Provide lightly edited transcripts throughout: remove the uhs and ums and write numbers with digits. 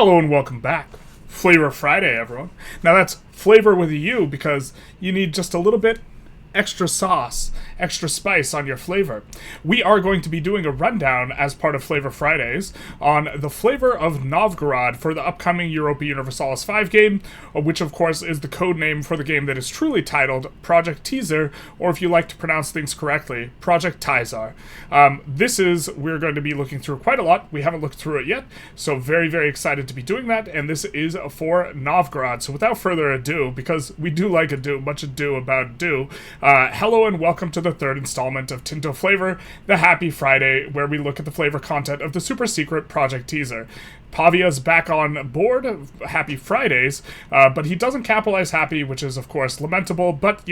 Hello and welcome back. Flavor Friday, everyone. Now that's flavor with a U because you need just a little bit extra sauce, extra spice on your flavor. We are going to be doing a rundown as part of Flavor Fridays on the flavor of Novgorod for the upcoming Europa Universalis 5 game, which of course is the code name for the game that is truly titled Project Teaser, or if you like to pronounce things correctly, Project Tizar. We're going to be looking through quite a lot. We haven't looked through it yet, so very, very excited to be doing that, and this is for Novgorod. So without further ado, because we do like much ado about ado, hello and welcome to the third installment of Tinto Flavor, the Happy Friday, where we look at the flavor content of the super secret Project Teaser. Pavia's back on board, Happy Fridays, but he doesn't capitalize happy, which is, of course, lamentable, but,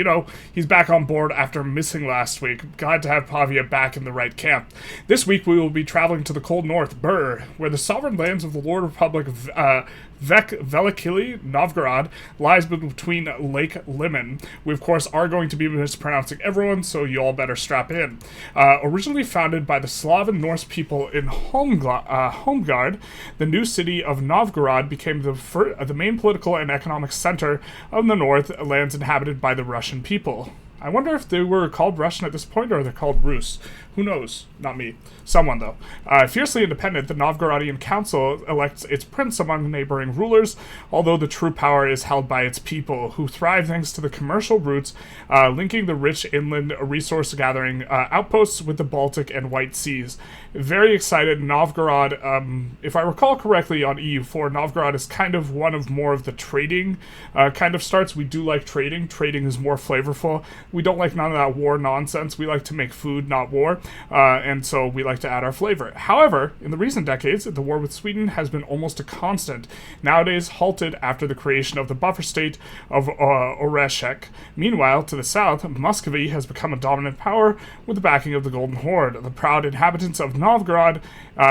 he's back on board after missing last week. Glad to have Pavia back in the right camp. This week, we will be traveling to the cold north, Bur, where the sovereign lands of the Lord Republic Velikili, Novgorod, lies between Lake Limon. We, of course, are going to be mispronouncing everyone, so you all better strap in. Originally founded by the Slav and Norse people in Homgard, the new city of Novgorod became the main political and economic center of the north, lands inhabited by the Russian people. I wonder if they were called Russian at this point, or they're called Rus. Who knows? Not me. Someone, though. Fiercely independent, the Novgorodian Council elects its prince among neighboring rulers, although the true power is held by its people, who thrive thanks to the commercial routes linking the rich inland resource-gathering outposts with the Baltic and White Seas. Very excited. Novgorod, if I recall correctly on EU4, Novgorod is kind of one of more of the trading kind of starts. We do like trading. Trading is more flavorful. We don't like none of that war nonsense. We like to make food, not war, and so we like to add our flavor. However, in the recent decades, the war with Sweden has been almost a constant, nowadays halted after the creation of the buffer state of Oreshek. Meanwhile, to the south, Muscovy has become a dominant power with the backing of the Golden Horde. The proud inhabitants of Novgorod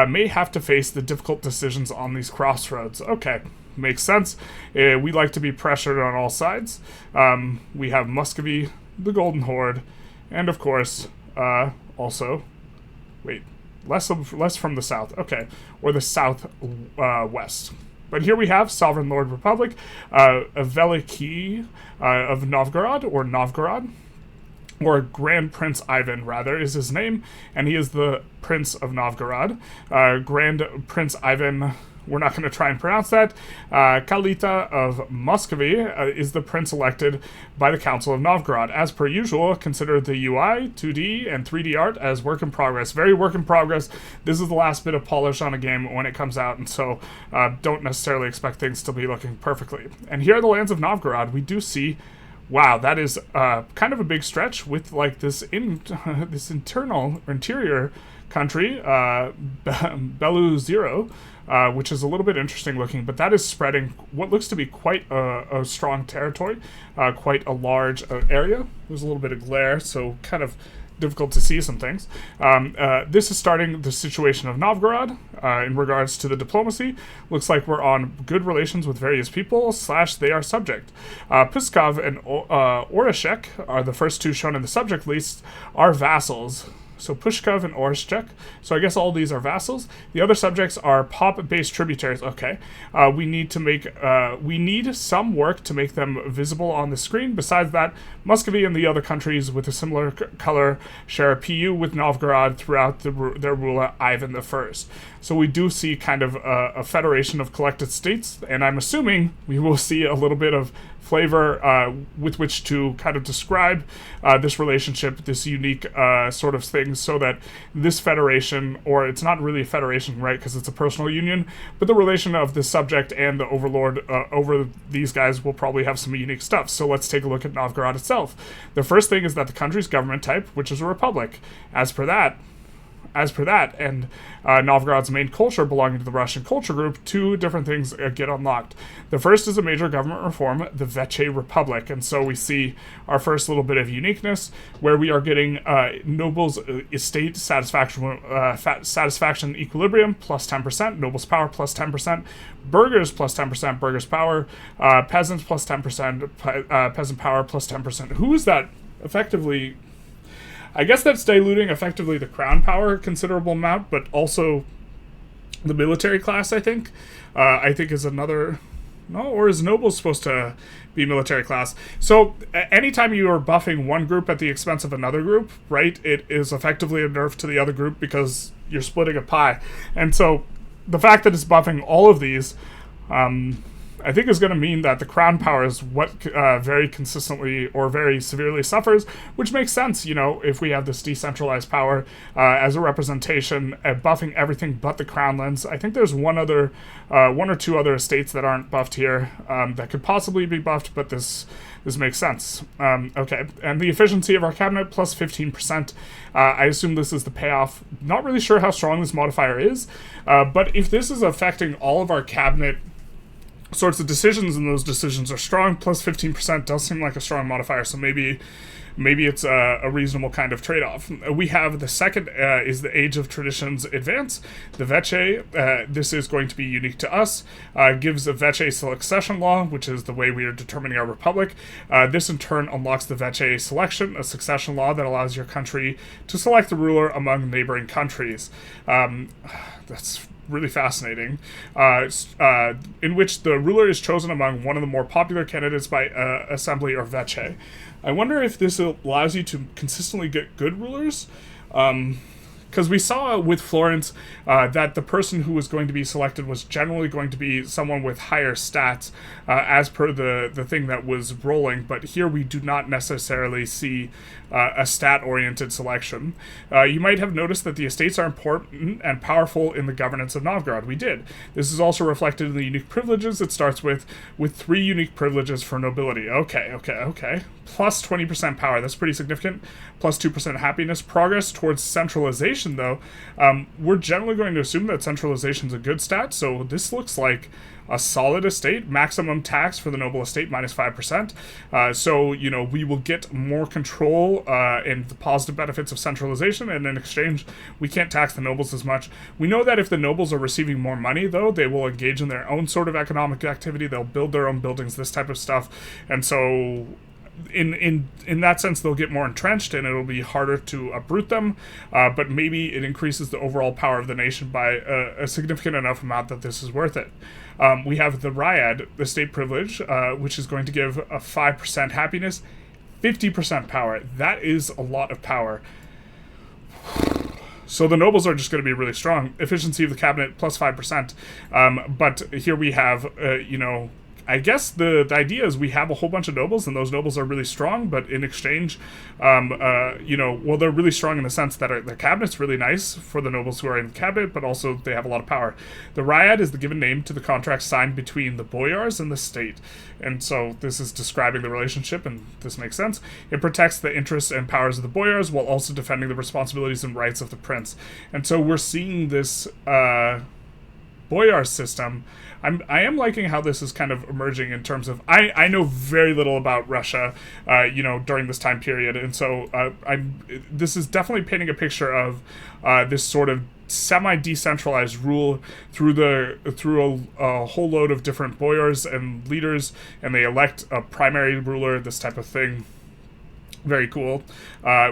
may have to face the difficult decisions on these crossroads. Okay. Makes sense. We like to be pressured on all sides. We have Muscovy, the Golden Horde, and of course, also, less from the south. Okay, or the south west. But here we have Sovereign Lord Republic, Veliki of Novgorod, or Grand Prince Ivan, rather, is his name, and he is the Prince of Novgorod. Grand Prince Ivan, we're not going to try and pronounce that. Kalita of Muscovy is the prince elected by the Council of Novgorod. As per usual, consider the UI, 2D, and 3D art as work in progress. Very work in progress. This is the last bit of polish on a game when it comes out, and so don't necessarily expect things to be looking perfectly. And here are the lands of Novgorod. We do see, wow, that is kind of a big stretch with like this interior country, Beluzero, which is a little bit interesting looking, but that is spreading what looks to be quite a strong territory, quite a large area. There's a little bit of glare, so kind of difficult to see some things. This is starting the situation of Novgorod in regards to the diplomacy. Looks like we're on good relations with various people, / they are subject. Puskov and Oreshek are the first two shown in the subject list, are vassals. So Pushkov and Oreshchek. So I guess all these are vassals. The other subjects are pop-based tributaries. Okay. We need some work to make them visible on the screen. Besides that, Muscovy and the other countries with a similar color share a PU with Novgorod throughout their ruler Ivan I. So we do see kind of a federation of collected states, and I'm assuming we will see a little bit of flavor with which to kind of describe this relationship, this unique sort of thing, so that this federation, or it's not really a federation, right, because it's a personal union, but the relation of the subject and the overlord over these guys will probably have some unique stuff. So let's take a look at Novgorod itself. The first thing is that the country's government type, which is a republic. As per that, and Novgorod's main culture belonging to the Russian culture group, two different things get unlocked. The first is a major government reform, the Veche Republic, and so we see our first little bit of uniqueness, where we are getting nobles' estate satisfaction equilibrium plus 10%, nobles' power plus 10%, burghers plus 10%, burghers' power, peasants plus 10%, peasant power plus 10%. Who is that effectively? I guess that's diluting effectively the crown power a considerable amount, but also The military class, I think is another. No, or is nobles supposed to be military class? So anytime you are buffing one group at the expense of another group, right, it is effectively a nerf to the other group because you're splitting a pie. And so the fact that it's buffing all of these, I think is going to mean that the crown power is what very consistently or very severely suffers, which makes sense, if we have this decentralized power as a representation, buffing everything but the crown lands. I think there's one or two other estates that aren't buffed here that could possibly be buffed, but this makes sense. Okay, and the efficiency of our cabinet plus 15%. I assume this is the payoff. Not really sure how strong this modifier is, but if this is affecting all of our cabinet sorts of decisions, and those decisions are strong, plus 15% does seem like a strong modifier, so maybe it's a reasonable kind of trade-off. We have the second is the Age of Traditions Advance. The Veche, this is going to be unique to us, gives a Veche succession law, which is the way we are determining our republic. This in turn unlocks the Veche selection, a succession law that allows your country to select the ruler among neighboring countries. That's really fascinating, in which the ruler is chosen among one of the more popular candidates by assembly or veche. I wonder if this allows you to consistently get good rulers, because we saw with Florence that the person who was going to be selected was generally going to be someone with higher stats, as per the thing that was rolling, but here we do not necessarily see a stat-oriented selection. You might have noticed that the estates are important and powerful in the governance of Novgorod. We did. This is also reflected in the unique privileges. It starts with 3 unique privileges for nobility. Okay. Plus 20% power. That's pretty significant. Plus 2% happiness. Progress towards centralization, though. We're generally going to assume that centralization is a good stat, so this looks like a solid estate. Maximum tax for the noble estate, minus 5%. So, we will get more control and the positive benefits of centralization, and in exchange, we can't tax the nobles as much. We know that if the nobles are receiving more money, though, they will engage in their own sort of economic activity. They'll build their own buildings, this type of stuff. And so in that sense, they'll get more entrenched, and it'll be harder to uproot them, but maybe it increases the overall power of the nation by a significant enough amount that this is worth it. We have the Ryad, the state privilege, which is going to give a 5% happiness, 50% power. That is a lot of power. So the nobles are just going to be really strong. Efficiency of the cabinet, plus 5%. But here we have, I guess the idea is we have a whole bunch of nobles, and those nobles are really strong, but in exchange, they're really strong in the sense that their cabinet's really nice for the nobles who are in the cabinet, but also they have a lot of power. The Ryad is the given name to the contract signed between the boyars and the state, and so this is describing the relationship, and this makes sense. It protects the interests and powers of the boyars while also defending the responsibilities and rights of the prince. And so we're seeing this boyar system. I am liking how this is kind of emerging in terms of I know very little about Russia, during this time period, and so this is definitely painting a picture of this sort of semi-decentralized rule through a whole load of different boyars and leaders, and they elect a primary ruler, this type of thing. Very cool.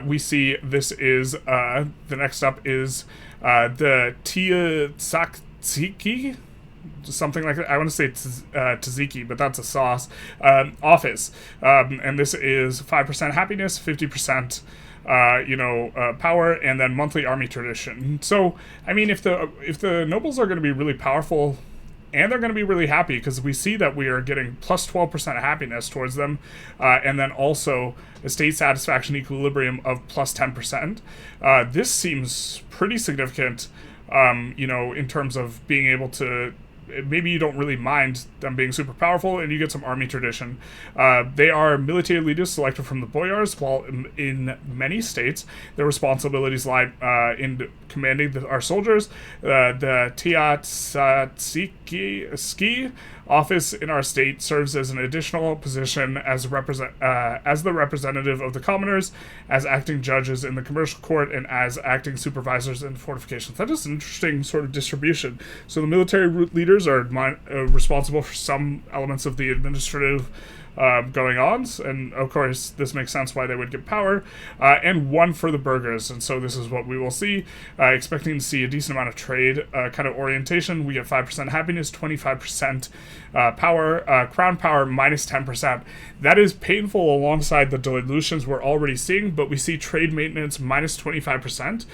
We see this is the next up is the Tiatsaki, something like that. I want to say tzatziki, but that's a sauce. Office, and this is 5% happiness, 50%, power, and then monthly army tradition. So, I mean, if the nobles are going to be really powerful, and they're going to be really happy, because we see that we are getting plus 12% happiness towards them, and then also estate satisfaction equilibrium of plus 10%. This seems pretty significant, in terms of being able to, maybe you don't really mind them being super powerful, and you get some army tradition. They are military leaders selected from the boyars, while in many states, their responsibilities lie in commanding our soldiers. The Tiatsaki office in our state serves as an additional position as the representative of the commoners, as acting judges in the commercial court, and as acting supervisors in fortifications. That is an interesting sort of distribution. So the military leaders burghers are responsible for some elements of the administrative going-ons, and of course this makes sense why they would get power, and 1 for the burghers, and so this is what we will see. Expecting to see a decent amount of trade kind of orientation. We get 5% happiness, 25% power, crown power minus 10%. That is painful alongside the dilutions we're already seeing, but we see trade maintenance minus 25%.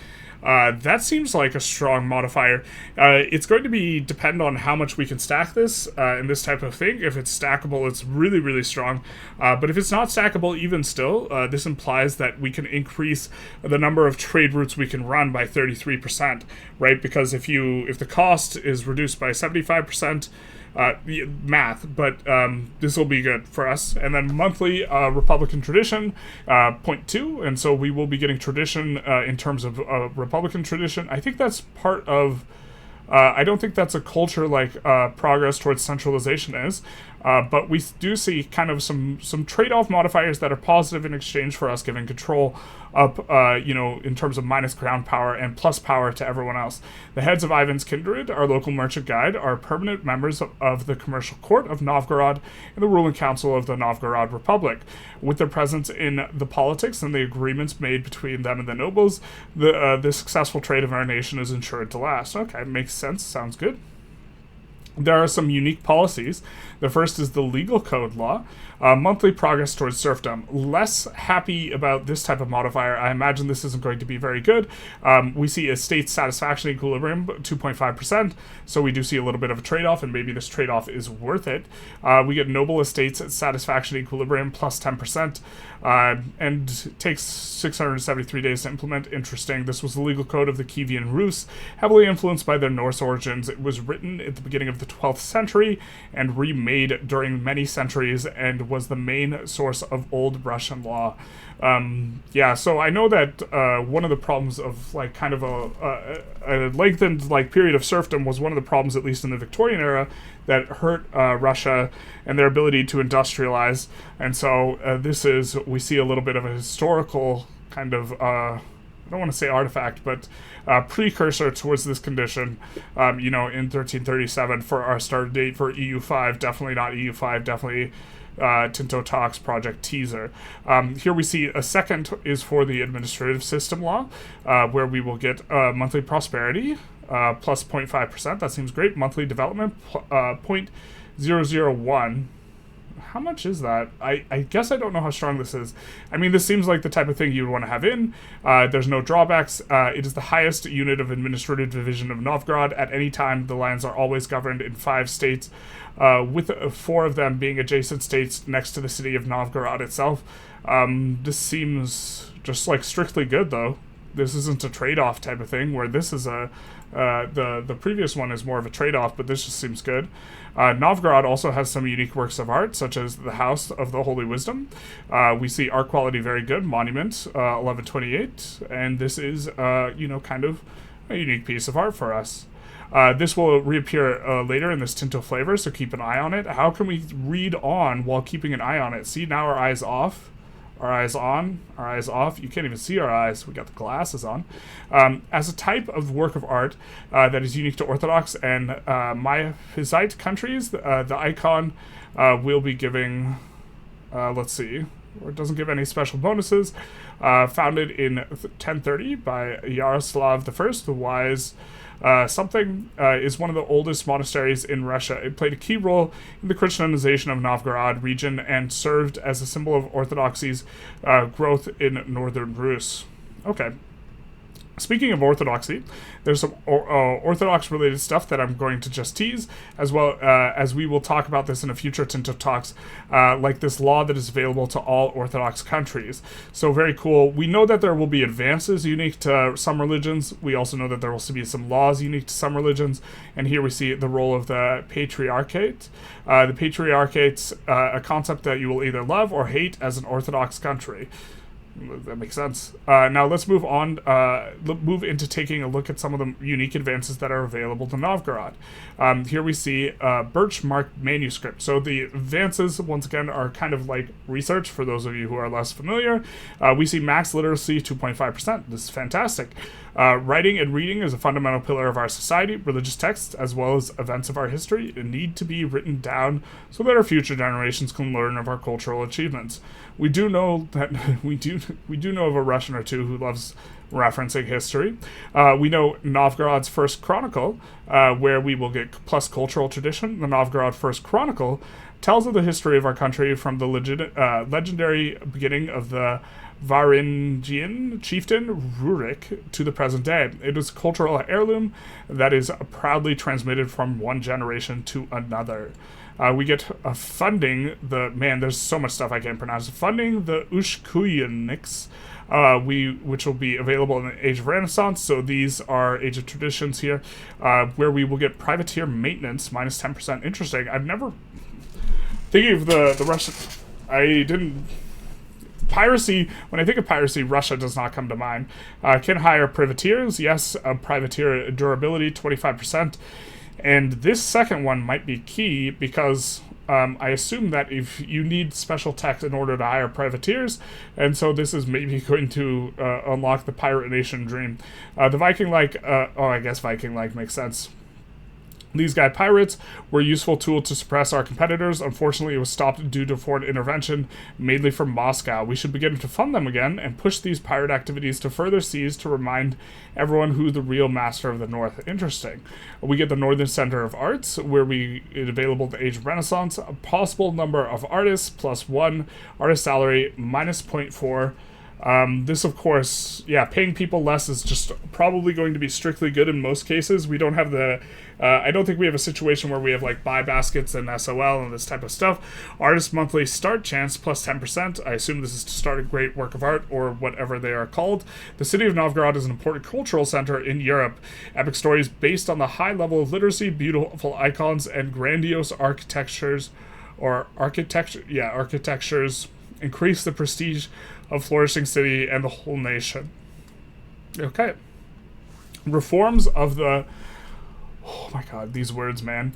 That seems like a strong modifier. It's going to depend on how much we can stack this in this type of thing. If it's stackable, it's really, really strong. But if it's not stackable, even still, this implies that we can increase the number of trade routes we can run by 33%, right? Because if the cost is reduced by 75%, math, but this will be good for us. And then monthly Republican tradition, 0.2, and so we will be getting tradition in terms of Republican tradition. I think that's part of I don't think that's a culture like progress towards centralization is, but we do see kind of some trade-off modifiers that are positive in exchange for us giving control up, in terms of minus crown power and plus power to everyone else. The heads of Ivan's kindred, our local merchant guide, are permanent members of the commercial court of Novgorod and the ruling council of the Novgorod Republic. With their presence in the politics and the agreements made between them and the nobles, the successful trade of our nation is ensured to last. Okay, makes sense. Sounds good. There are some unique policies. The first is the legal code law, monthly progress towards serfdom. Less happy about this type of modifier. I imagine this isn't going to be very good. We see a state satisfaction equilibrium, 2.5%, so we do see a little bit of a trade-off, and maybe this trade-off is worth it. We get noble estates at satisfaction equilibrium, plus 10%, and takes 673 days to implement. Interesting. This was the legal code of the Kievan Rus, heavily influenced by their Norse origins. It was written at the beginning of the 12th century and remade during many centuries and was the main source of old Russian law. So I know that one of the problems of like kind of a lengthened like period of serfdom was one of the problems, at least in the Victorian era, that hurt Russia and their ability to industrialize. And so we see a little bit of a historical kind of I don't want to say artifact, but precursor towards this condition, in 1337 for our start date for EU5, definitely not EU5, definitely Tinto Talks Project Teaser. Here we see a second is for the administrative system law, where we will get monthly prosperity, plus 0.5%. That seems great. Monthly development, 0.001. How much is that? I guess I don't know how strong this is. I mean, this seems like the type of thing you would want to have in. There's no drawbacks. It is the highest unit of administrative division of Novgorod. At any time, the lands are always governed in 5 states, with 4 of them being adjacent states next to the city of Novgorod itself. This seems just like strictly good, though. This isn't a trade-off type of thing, where this is the previous one is more of a trade-off, but this just seems good. Novgorod also has some unique works of art, such as the House of the Holy Wisdom. We see art quality very good. Monument, 1128, and this is, kind of a unique piece of art for us. This will reappear later in this Tinto Flavour, so keep an eye on it. How can we read on while keeping an eye on it? See, now our eye's off. Our eyes on, our eyes off. You can't even see our eyes. We got the glasses on. As a type of work of art that is unique to Orthodox and Miaphysite countries, the icon will be giving, let's see, or it doesn't give any special bonuses. Founded in 1030 by Yaroslav I, the Wise. Is one of the oldest monasteries in Russia. It played a key role in the Christianization of Novgorod region and served as a symbol of Orthodoxy's growth in northern Rus. Okay. Speaking of orthodoxy, there's some Orthodox-related stuff that I'm going to just tease, as well as we will talk about this in a future Tinto Talks, like this law that is available to all Orthodox countries. So very cool. We know that there will be advances unique to some religions. We also know that there will be some laws unique to some religions, and here we see the role of the Patriarchate. The Patriarchate's a concept that you will either love or hate as an Orthodox country. That makes sense. Now let's move on, move into taking a look at some of the unique advances that are available to Novgorod. Here we see birch-marked manuscript. So the advances, once again, are kind of like research for those of you who are less familiar. We see max literacy, 2.5%. This is fantastic. Writing and reading is a fundamental pillar of our society. Religious texts, as well as events of our history, need to be written down so that our future generations can learn of our cultural achievements. We do know that we do know of a Russian or two who loves referencing history. We know Novgorod's First Chronicle, where we will get plus cultural tradition. The Novgorod First Chronicle tells of the history of our country from the legendary beginning of the Varangian chieftain Rurik to the present day. It is a cultural heirloom that is proudly transmitted from one generation to another. We get funding there's so much stuff I can't pronounce. Funding the Ushkuyaniks, which will be available in the Age of Renaissance. So these are Age of Traditions here, where we will get privateer maintenance, minus 10%. Interesting. I've never... Thinking of the Russian... I didn't... Piracy, when I think of piracy, Russia does not come to mind. Can hire privateers. Yes, privateer durability, 25%. And this second one might be key because I assume that if you need special tech in order to hire privateers, and so this is maybe going to unlock the pirate nation dream. The Viking-like, I guess Viking-like makes sense. These guy pirates were a useful tool to suppress our competitors. Unfortunately, it was stopped due to foreign intervention, mainly from Moscow. We should begin to fund them again and push these pirate activities to further seas to remind everyone who the real master of the North. Interesting. We get the Northern Center of Arts, where it's available the Age of Renaissance. A possible number of artists, +1. Artist salary, minus 0.4. This, of course, paying people less is just probably going to be strictly good in most cases. We don't have I don't think we have a situation where we have, like, buy baskets and SOL and this type of stuff. Artist monthly start chance, plus 10%. I assume this is to start a great work of art, or whatever they are called. The city of Novgorod is an important cultural center in Europe. Epic stories based on the high level of literacy, beautiful icons, and grandiose architectures increase the prestige of flourishing city and the whole nation. Okay. Reforms of the... Oh my god, these words, man.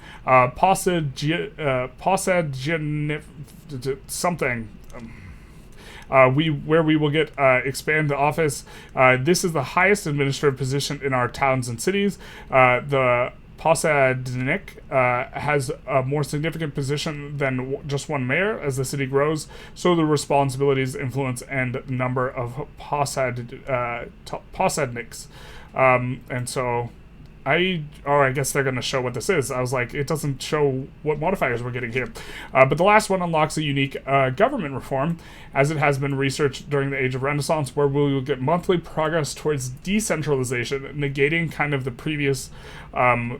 Something. Where we will get expand the office. This is the highest administrative position in our towns and cities. The Posadnik has a more significant position than just one mayor. As the city grows, so the responsibilities, influence, and number of Posadniks. And so I guess they're going to show what this is. I was like, it doesn't show what modifiers we're getting here. But the last one unlocks a unique government reform, as it has been researched during the Age of Renaissance, where we will get monthly progress towards decentralization, negating kind of the previous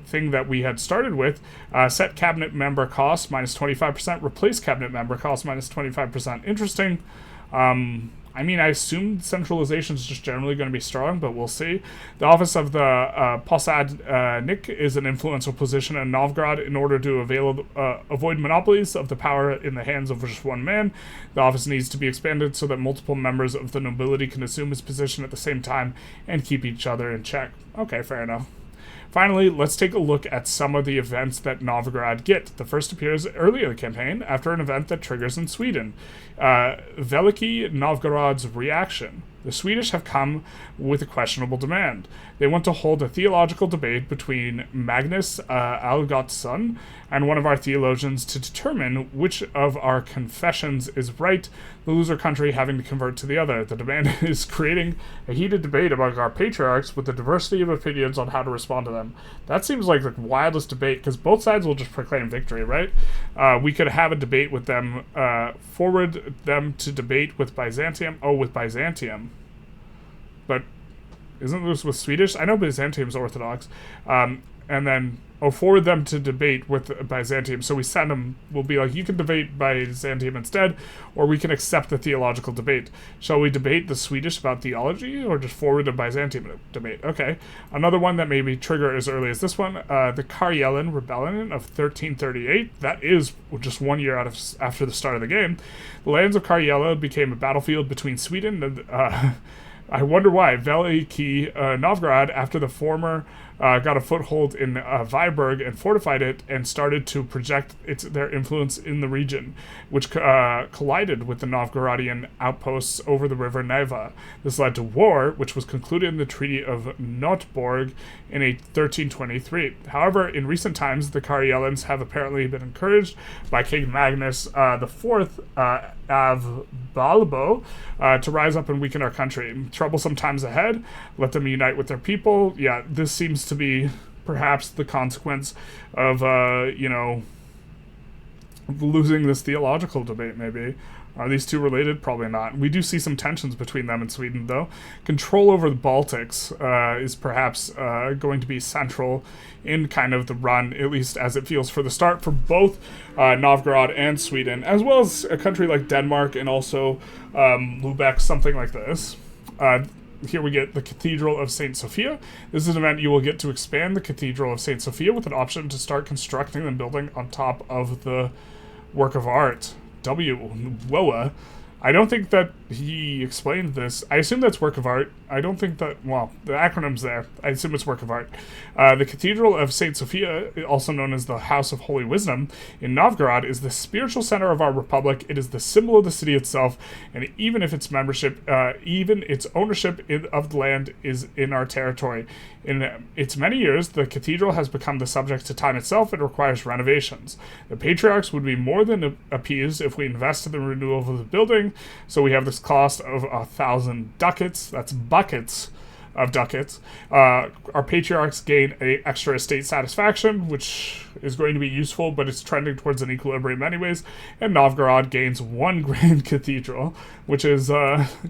thing that we had started with. Set cabinet member costs, minus 25%. Replace cabinet member costs, minus 25%. Interesting. I mean, I assume centralization is just generally going to be strong, but we'll see. The office of the Posadnik is an influential position in Novgorod. In order to avoid monopolies of the power in the hands of just one man, the office needs to be expanded so that multiple members of the nobility can assume his position at the same time and keep each other in check. Okay, fair enough. Finally, let's take a look at some of the events that Novgorod get. The first appears early in the campaign, after an event that triggers in Sweden. Veliki Novgorod's reaction. The Swedish have come with a questionable demand. They want to hold a theological debate between Magnus Algotsson and one of our theologians to determine which of our confessions is right, the loser country having to convert to the other. The demand is creating a heated debate among our patriarchs with the diversity of opinions on how to respond to them. That seems like the wildest debate, because both sides will just proclaim victory, right? We could have a debate with them, forward them to debate with Byzantium. Oh, with Byzantium. But isn't this with Swedish? I know Byzantium's Orthodox. And then, forward them to debate with Byzantium. So we send them, we'll be like, you can debate Byzantium instead, or we can accept the theological debate. Shall we debate the Swedish about theology, or just forward the Byzantium debate? Okay. Another one that maybe trigger as early as this one, the Karelen Rebellion of 1338. That is just 1 year after the start of the game. The lands of Karjala became a battlefield between Sweden and... I wonder why. Veliki Novgorod, after the former got a foothold in Viborg and fortified it and started to project their influence in the region, which collided with the Novgorodian outposts over the river Neva. This led to war, which was concluded in the Treaty of Notborg in 1323. However, in recent times, the Karelans have apparently been encouraged by King Magnus IV of Balbo to rise up and weaken our country. Troublesome times ahead. Let them unite with their people. Yeah, this seems to be perhaps the consequence of, losing this theological debate, maybe. Are these two related? Probably not. We do see some tensions between them and Sweden, though. Control over the Baltics is perhaps going to be central in kind of the run, at least as it feels for the start, for both Novgorod and Sweden, as well as a country like Denmark and also Lubeck, something like this. Here we get the Cathedral of St. Sophia. This is an event you will get to expand the Cathedral of St. Sophia with an option to start constructing and building on top of the work of art. WOA. I don't think that he explained this. I assume that's work of art. I don't think that, well, the acronym's there. I assume it's work of art. The Cathedral of St. Sophia, also known as the House of Holy Wisdom, in Novgorod, is the spiritual center of our republic. It is the symbol of the city itself, and even if its membership, even its ownership of the land is in our territory. In its many years, the cathedral has become the subject to time itself and requires renovations. The patriarchs would be more than appeased if we invest in the renewal of the building, so we have this cost of 1,000 ducats. That's buckets of ducats. Our patriarchs gain an extra estate satisfaction, which is going to be useful, but it's trending towards an equilibrium anyways. And Novgorod gains one grand cathedral, which is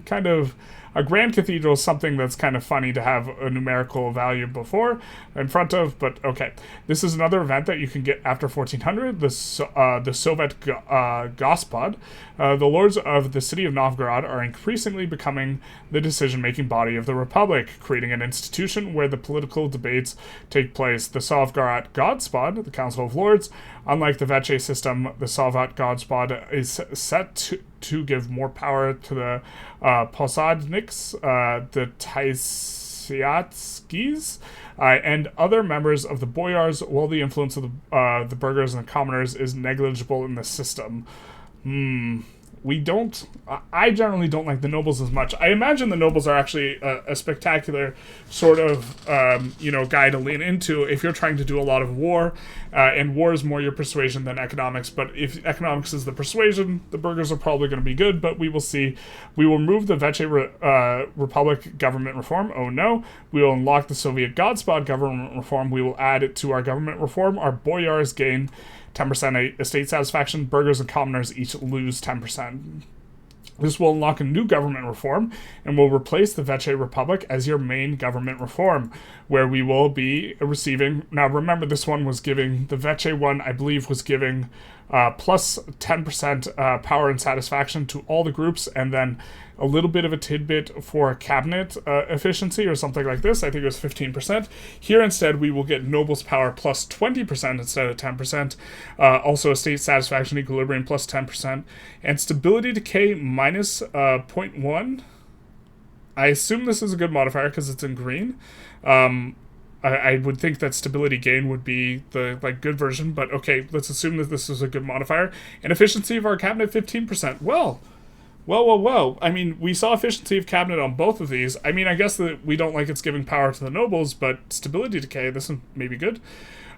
kind of... A grand cathedral is something that's kind of funny to have a numerical value before in front of, but okay. This is another event that you can get after 1400, the Sovet Gospod. The lords of the city of Novgorod are increasingly becoming the decision-making body of the republic, creating an institution where the political debates take place. The Sovgat Gospod, the Council of Lords, unlike the Veche system, the Sovgat Gospod is set to give more power to the Posadniks, the Taisiatskis, and other members of the boyars, while the influence of the burghers and the commoners is negligible in the system. I generally don't like the nobles as much. I imagine the nobles are actually a spectacular sort of, guy to lean into if you're trying to do a lot of war, and war is more your persuasion than economics, but if economics is the persuasion, the burghers are probably going to be good, but we will see. We will remove the Veche Republic government reform. Oh no. We will unlock the Soviet Godspot government reform. We will add it to our government reform. Our boyars gain 10% estate satisfaction. Burghers and commoners each lose 10%. This will unlock a new government reform and will replace the Veche Republic as your main government reform, where we will be receiving... Now, remember, this one was giving... The Veche one, I believe, was giving plus 10% power and satisfaction to all the groups, and then a little bit of a tidbit for cabinet efficiency or something like this. I think it was 15%. Here, instead, we will get nobles power plus 20% instead of 10%. Also, estate satisfaction equilibrium plus 10%. And stability decay minus 0.1. I assume this is a good modifier because it's in green. I would think that stability gain would be the good version, but okay, let's assume that this is a good modifier. And efficiency of our cabinet, 15%. Well. I mean, we saw efficiency of cabinet on both of these. I mean, I guess that we don't like it's giving power to the nobles, but stability decay, this is maybe good.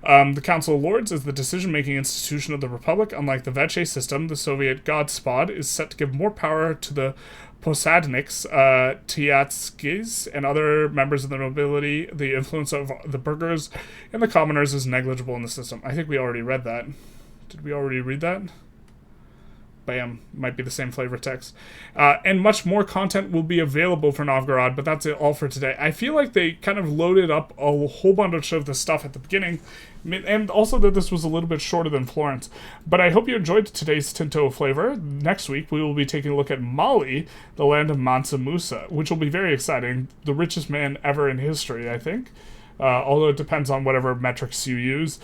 The Council of Lords is the decision-making institution of the Republic. Unlike the Veche system, the Soviet Godspot is set to give more power to the Posadniks, Tiatskis, and other members of the nobility. The influence of the burghers and the commoners is negligible in the system. I think we already read that. Did we already read that? Bam, might be the same flavor text. And much more content will be available for Novgorod, but that's it all for today. I feel like they kind of loaded up a whole bunch of the stuff at the beginning, and also that this was a little bit shorter than Florence. But I hope you enjoyed today's Tinto flavor. Next week, we will be taking a look at Mali, the land of Mansa Musa, which will be very exciting. The richest man ever in history, I think. Although it depends on whatever metrics you use.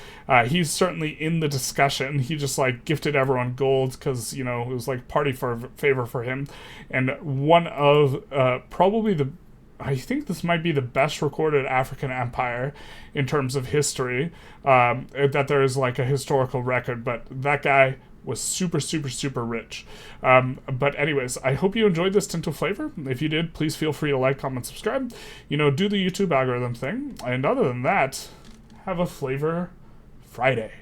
He's certainly in the discussion. He just gifted everyone gold because, it was party favor for him. And one of probably the I think this might be the best recorded African empire in terms of history, that there is like a historical record, but that guy was super, super, super rich. But anyways, I hope you enjoyed this Tinto flavor. If you did, please feel free to like, comment, subscribe. You know, do the YouTube algorithm thing. And other than that, have a Flavor Friday.